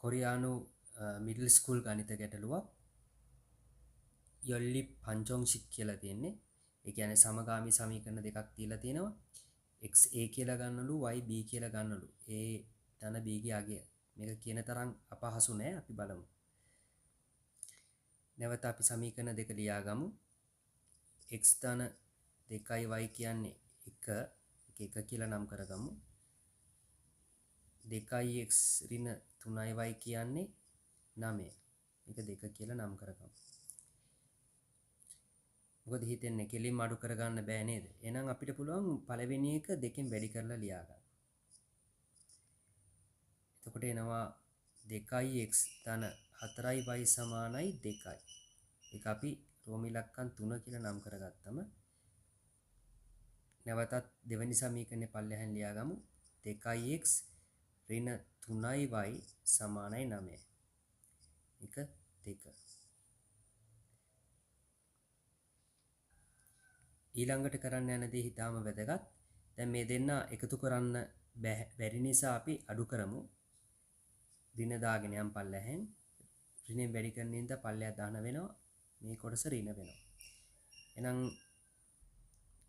කොරියානු middle school ගණිත ගැටලුවක් යොල්ලි පංචොංශික් කියලා තියෙන්නේ. ඒ කියන්නේ සමගාමී සමීකරණ දෙකක් දීලා තියෙනවා. x a කියලා ගන්නලු y b කියලා ගන්නලු. a ධන b ගේ අගය. මේක කියන තරම් අපහසු නෑ. අපි බලමු. නැවත අපි සමීකරණ දෙක ලියාගමු. x ධන 2y කියන්නේ 1 කියලා නම් කරගමු. 2x ඍණ 3y කියන්නේ 9. මේක 2 කියලා නම් කරගමු. මොකද හිතෙන්නේ කෙලින්ම අඩු කරගන්න බෑ නේද? එහෙනම් අපිට පුළුවන් පළවෙනි එක දෙකෙන් වැඩි කරලා ලියා ගන්න. එතකොට එනවා 2x ධන 4y සමානයි 2යි. ඒක අපි රෝම ඉලක්කම් 3 කියලා නම් කරගත්තම නැවතත් දෙවෙනි සමීකරණේ පල්ලෙහාන් ලියාගමු. 2x ඍණ 3y සමානයි 9. එක 2. ඊළඟට කරන්න යන දේ හිතාම වැදගත්. දැන් මේ දෙන්න එකතු කරන්න බැරි නිසා අපි අඩු කරමු. ඍණ දාගෙන යම් පල්ලෙහෙන් ඍණෙන් වැඩි කරන ඉඳලා පල්ලෙහා දාන වෙනවා. මේ කොටස ඍණ වෙනවා. එහෙනම්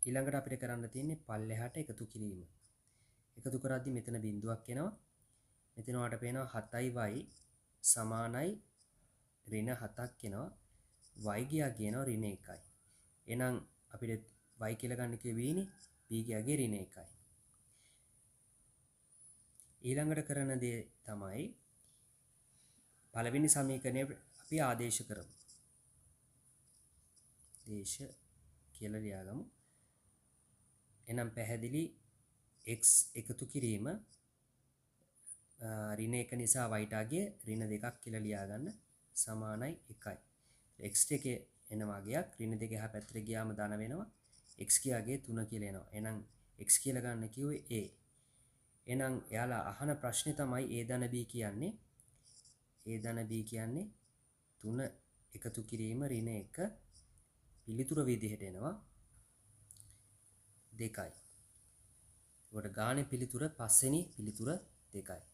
ඊළඟට අපිට කරන්න තියෙන්නේ පල්ලෙහාට එකතු කිරීම. එකතු කරද්දි මෙතන බිඳුවක් එනවා. මෙතන ඔයාලට පේනවා 7y සමානයි ඍණ 7ක් එනවා. y ගියා කියනවා ඍණ 1යි. එහෙනම් අපිට y කියලා ගන්න කිව්වේනේ b ගියාගේ ඍණ 1යි. ඊළඟට කරන දේ තමයි පළවෙනි සමීකරණය අපි ආදේශ කරමු. දේශ කියලා ලියාගමු. එහෙනම් පැහැදිලි x එකතු කිරීම ඍණ 1 නිසා y ට අගය ඍණ 2ක් කියලා ලියාගන්න සමානයි 1යි. x එකේ එන වගයක් ඍණ 2 එහා පැත්තට ගියාම ධන වෙනවා. x ගේ අගය 3 කියලා එනවා. එහෙනම් x කියලා ගන්න කිව්වේ a. එහෙනම් එයාලා අහන ප්‍රශ්නේ තමයි a ධන b කියන්නේ. a ධන b කියන්නේ 3 එකතු කිරීම ඍණ 1 පිළිතුර විදිහට එනවා 2යි. ඒකට ගානේ පිළිතුර පස්වෙනි පිළිතුර 2යි.